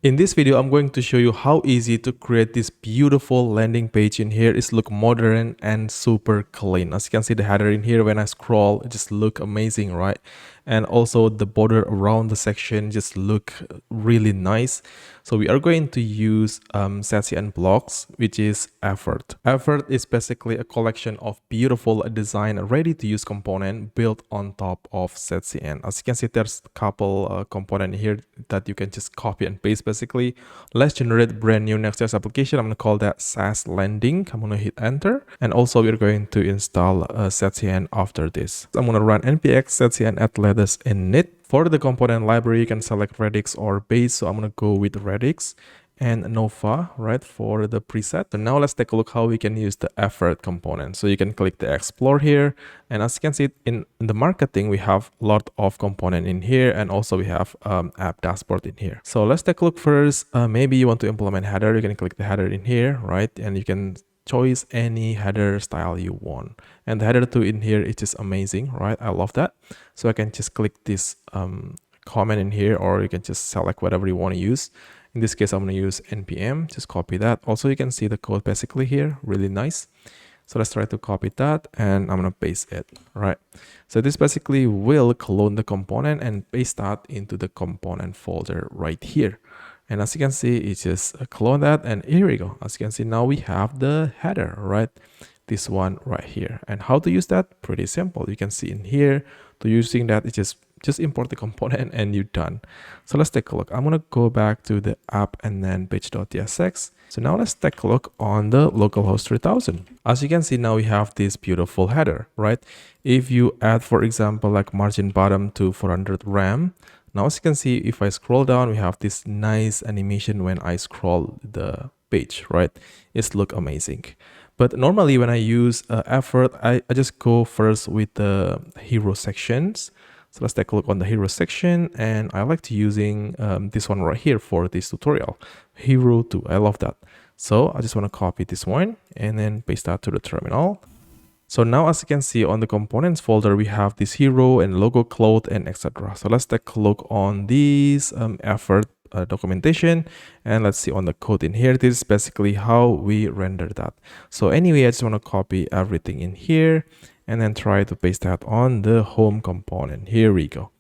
In this video, I'm going to show you how easy to create this beautiful landing page in here. It's look modern and super clean. As you can see the header in here, when I scroll, it just look amazing, right? And also the border around the section just look really nice. So we are going to use ShadCN blocks, which is Efferd. Efferd is basically a collection of beautiful design, ready to use component built on top of ShadCN. As you can see, there's a couple component here that you can just copy and paste basically. Let's generate brand new next.js application. I'm going to call that SAS landing. I'm going to hit enter. And also we're going to install ShadCN after this. I'm going to run npx ShadCN add latest init. For the component library, you can select Redux or base. So I'm going to go with Redux and Nova, right, for the preset. So now let's take a look how we can use the Efferd component. So you can click the explore here. And as you can see in the marketing, we have a lot of component in here. And also we have app dashboard in here. So let's take a look first. Maybe you want to implement header. You can click the header in here, right? And you can choose any header style you want. And the header 2 in here is just amazing, right? I love that. So I can just click this comment in here, or you can just select whatever you want to use. In this case, I'm going to use npm, just copy that. Also, you can see the code basically here, really nice. So let's try to copy that and I'm going to paste it, right? So this basically will clone the component and paste that into the component folder right here. And as you can see, it's just clone that, and here we go. As you can see, now we have the header, right? This one right here. And how to use that? Pretty simple. You can see in here, to using that, it's just import the component and you're done. So let's take a look. I'm going to go back to the app and then page.tsx. So now let's take a look on the localhost 3000. As you can see, now we have this beautiful header, right? If you add, for example, like margin bottom to 400 RAM, now as you can see, if I scroll down, we have this nice animation when I scroll the page, right? It's look amazing. But normally when I use Efferd, I just go first with the hero sections. So let's take a look on the hero section, and I like to using this one right here for this tutorial, hero 2. I love that. So I just want to copy this one and then paste that to the terminal. So now as you can see on the components folder, we have this hero and logo, cloth, and etc. So let's take a look on this Efferd documentation, and let's see on the code in here. This is basically how we render that. So anyway, I just want to copy everything in here and then try to paste that on the home component. Here we go.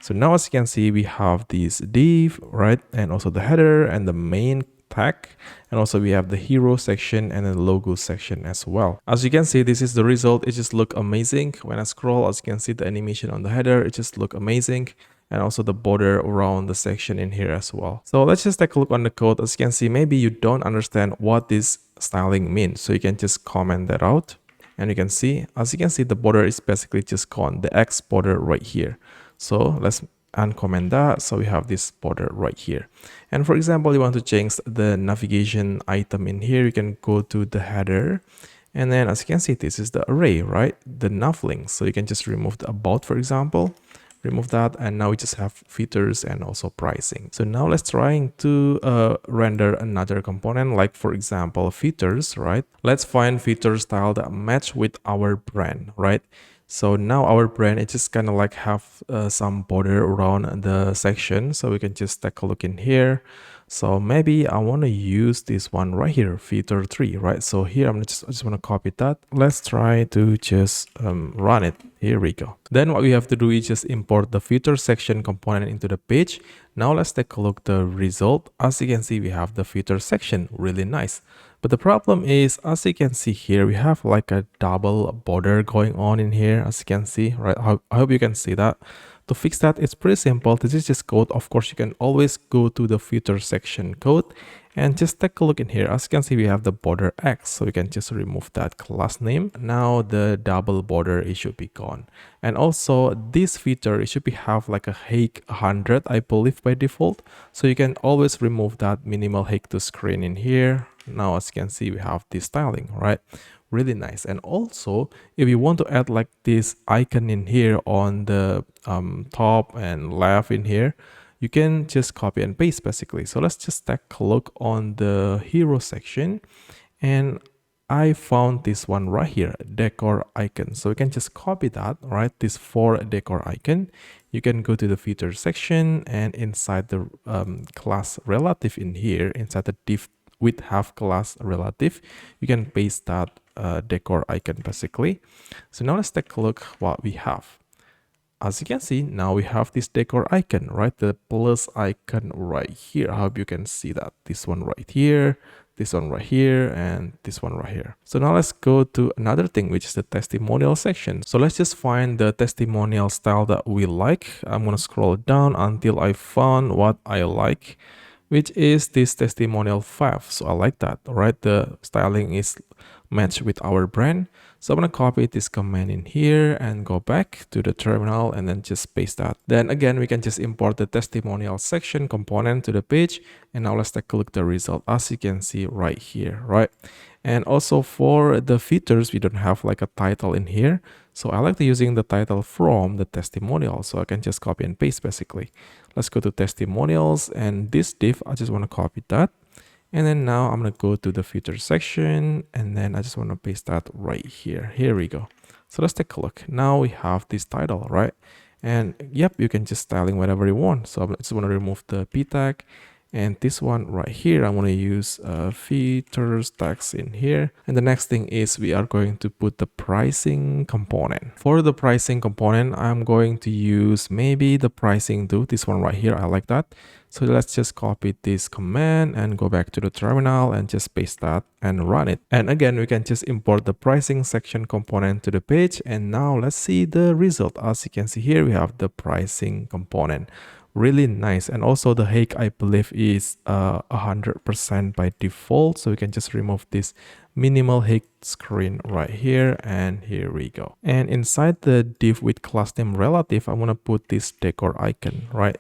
So now as you can see, we have this div, right? And also the header and the main tag, and also we have the hero section and the logo section as well. As you can see, this is the result. It just look amazing. When I scroll, as you can see the animation on the header, it just look amazing, and also the border around the section in here as well. So let's just take a look on the code. As you can see, maybe you don't understand what this styling means, so you can just comment that out. And you can see, as you can see, the border is basically just gone, the X border right here. So let's uncomment that. So we have this border right here. And for example, you want to change the navigation item in here, you can go to the header. And then as you can see, this is the array, right? The nav links. So you can just remove the about, for example, remove that, and now we just have features and also pricing. So now let's trying to render another component, like for example features, right? Let's find feature style that match with our brand, right? So now our brand, it just kind of like have some border around the section. So we can just take a look in here. So maybe I want to use this one right here, feature 3, right? So here I just want to copy that. Let's try to just run it. Here we go. Then what we have to do is just import the feature section component into the page. Now let's take a look at the result. As you can see, we have the feature section, really nice. But the problem is, as you can see here, we have like a double border going on in here, as you can see, right? I hope you can see that. To fix that, it's pretty simple. This is just code. Of course, you can always go to the feature section code and just take a look in here. As you can see, we have the border X, so we can just remove that class name. Now the double border, it should be gone. And also this feature, it should be have like a height 100, I believe, by default. So you can always remove that minimal height to screen in here. Now as you can see, we have this styling, right? Really nice. And also if you want to add like this icon in here on the top and left in here, you can just copy and paste basically. So let's just take a look on the hero section, and I found this one right here, decor icon. So we can just copy that, right? This for decor icon. You can go to the feature section, and inside the class relative in here, inside the div with have class relative, you can paste that decor icon basically. So now let's take a look what we have. As you can see, now we have this decor icon, right? The plus icon right here. I hope you can see that. This one right here, this one right here, and this one right here. So now let's go to another thing, which is the testimonial section. So let's just find the testimonial style that we like. I'm gonna scroll down until I found what I like, which is this testimonial 5. So I like that, right? The styling is matched with our brand. So I'm gonna copy this command in here and go back to the terminal and then just paste that. Then again, we can just import the testimonial section component to the page. And now let's take a look at the result, as you can see right here, right? And also for the features, we don't have like a title in here. So I like to using the title from the testimonial. So I can just copy and paste basically. Let's go to testimonials, and this div, I just want to copy that. And then now I'm going to go to the feature section, and then I just want to paste that right here. Here we go. So let's take a look. Now we have this title, right? And yep, you can just styling whatever you want. So I just want to remove the p tag. And this one right here, I'm going to use features tags in here. And the next thing is we are going to put the pricing component. For the pricing component, I'm going to use maybe the pricing do, this one right here. I like that. So let's just copy this command and go back to the terminal and just paste that and run it. And again, we can just import the pricing section component to the page. And now let's see the result. As you can see here, we have the pricing component. Really nice. And also the height, I believe, is 100% by default. So we can just remove this minimal height screen right here, and here we go. And inside the div with class name relative, I want to put this decor icon, right?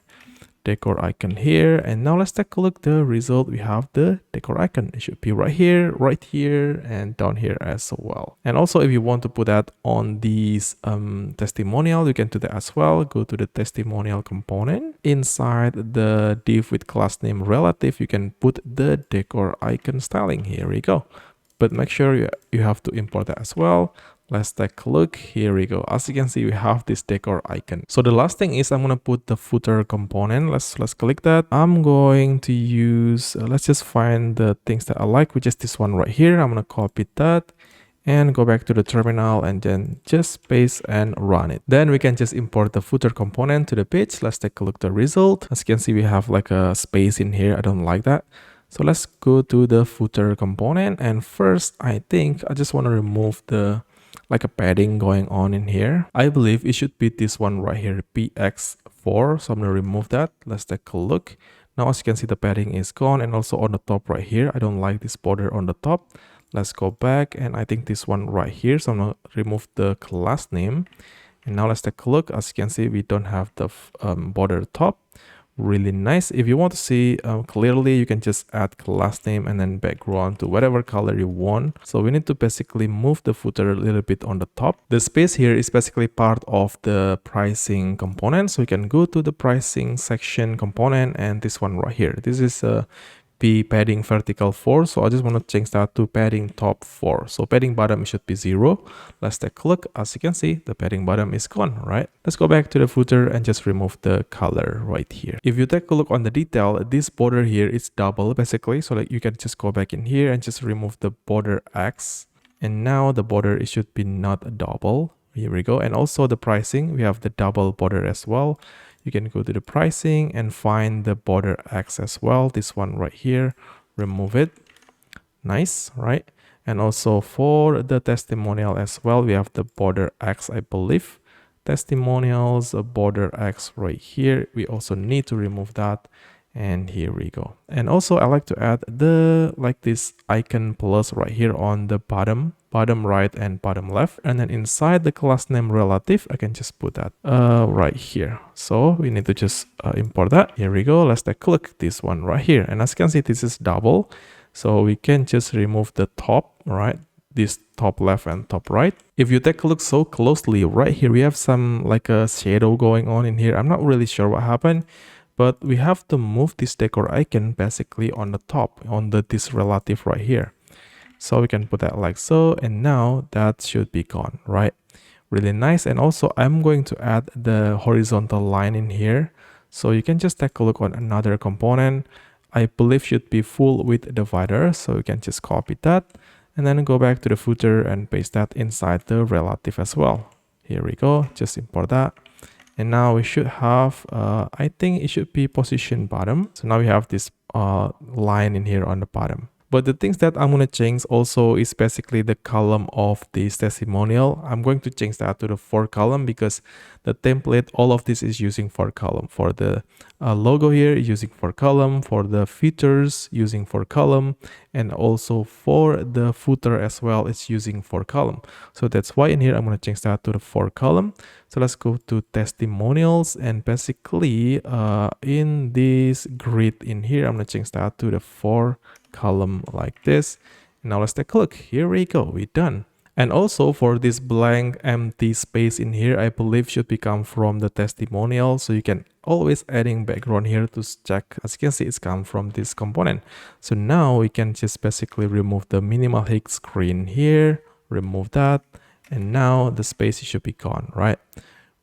Decor icon here. And now let's take a look at the result. We have the decor icon. It should be right here, and down here as well. And also if you want to put that on these testimonial, you can do that as well. Go to the testimonial component. Inside the div with class name relative, you can put the decor icon styling. Here we go. But make sure you have to import that as well. Let's take a look. Here we go. As you can see, we have this decor icon. So the last thing is I'm going to put the footer component. Let's click that. I'm going to use, let's just find the things that I like, which is this one right here. I'm going to copy that and go back to the terminal and then just paste and run it. Then we can just import the footer component to the page. Let's take a look at the result. As you can see, we have like a space in here. I don't like that. So let's go to the footer component. And first, I think I just want to remove the like a padding going on in here. I believe it should be this one right here, px4. So I'm going to remove that. Let's take a look. Now, as you can see, the padding is gone. And also on the top right here, I don't like this border on the top. Let's go back. And I think this one right here. So I'm going to remove the class name. And now let's take a look. As you can see, we don't have the border top. Really nice. If you want to see clearly, you can just add class name and then background to whatever color you want. So we need to basically move the footer a little bit on the top. The space here is basically part of the pricing component. So you can go to the pricing section component, and this one right here. This is a P padding vertical 4. So I just want to change that to padding top 4. So padding bottom should be 0. Let's take a look. As you can see, the padding bottom is gone, right? Let's go back to the footer and just remove the color right here. If you take a look on the detail, this border here is double basically. So like you can just go back in here and just remove the border X. And now the border, it should be not double. Here we go. And also the pricing, we have the double border as well. You can go to the pricing and find the border X as well. This one right here, remove it. Nice, right? And also for the testimonial as well, we have the border X, I believe. Testimonials, a border X right here. We also need to remove that. And here we go. And also I like to add the like this icon plus right here on the bottom right and bottom left. And then inside the class name relative, I can just put that right here. So we need to just import that. Here we go. Let's take a look. This one right here. And as you can see, this is double. So we can just remove the top, right? This top left and top right. If you take a look so closely right here, we have some like a shadow going on in here. I'm not really sure what happened. But we have to move this decor icon basically on the top, on this relative right here. So we can put that like so, and now that should be gone, right? Really nice. And also I'm going to add the horizontal line in here. So you can just take a look on another component. I believe should be full width divider. So you can just copy that and then go back to the footer and paste that inside the relative as well. Here we go. Just import that. And now we should have, I think it should be position bottom. So now we have this line in here on the bottom. But the things that I'm going to change also is basically the column of this testimonial. I'm going to change that to the 4 column because the template, all of this is using 4 column. For the logo here, using 4 column. For the features, using 4 column. And also for the footer as well, it's using 4 column. So that's why in here, I'm going to change that to the 4 column. So let's go to testimonials, and basically in this grid in here, I'm going to change that to the 4 column like this. Now let's take a look. Here we go, we're done. And also for this blank empty space in here, I believe should become from the testimonial. So you can always adding background here to check. As you can see, it's come from this component. So now we can just basically remove the minimal hit screen here, remove that, and now the space should be gone, right?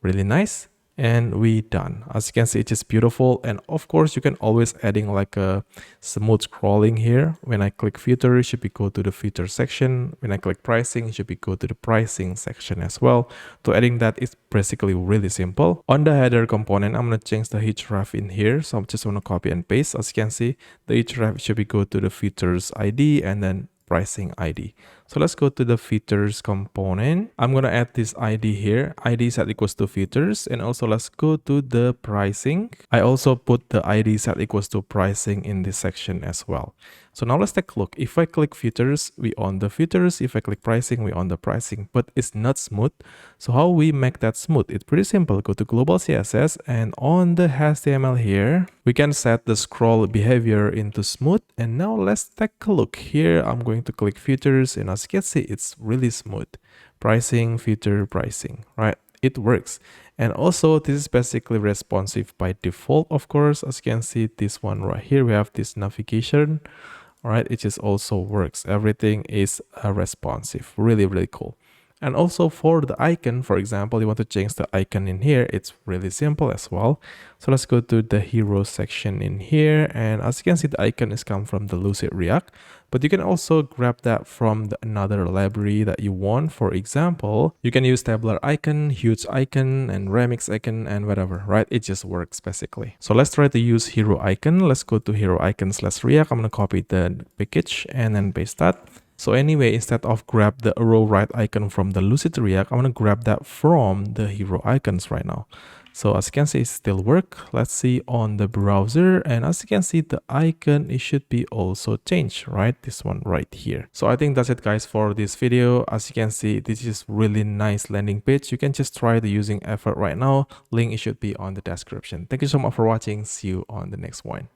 Really nice. And we done. As you can see, it's just beautiful. And of course, you can always adding like a smooth scrolling here. When I click filter, it should be go to the filter section. When I click pricing, it should be go to the pricing section as well. To adding that is basically really simple. On the header component, I'm going to change the href in here. So I'm just going to copy and paste. As you can see, the href should be go to the features ID and then pricing ID. So let's go to the features component. I'm going to add this ID here. ID set equals to features. And also let's go to the pricing. I also put the ID set equals to pricing in this section as well. So now let's take a look. If I click features, we on the features. If I click pricing, we on the pricing, but it's not smooth. So how we make that smooth? It's pretty simple. Go to global CSS, and on the HTML here, we can set the scroll behavior into smooth. And now let's take a look here. I'm going to click features, and as you can see, it's really smooth. Pricing, feature, pricing, right? It works. And also this is basically responsive by default, of course. As you can see, this one right here, we have this navigation. All right, it just also works. Everything is responsive. Really, really cool. And also for the icon, for example, you want to change the icon in here. It's really simple as well. So let's go to the hero section in here. And as you can see, the icon is come from the Lucid React. But you can also grab that from another library that you want. For example, you can use tabular icon, huge icon, and remix icon, and whatever, right? It just works basically. So let's try to use hero icon. Let's go to hero icon/react. I'm going to copy the package and then paste that. So anyway, instead of grab the arrow right icon from the Lucid React, I'm going to grab that from the hero icons right now. So as you can see, it still work. Let's see on the browser. And as you can see, the icon, it should be also changed, right? This one right here. So I think that's it, guys, for this video. As you can see, this is really nice landing page. You can just try the using Efferd right now. Link, it should be on the description. Thank you so much for watching. See you on the next one.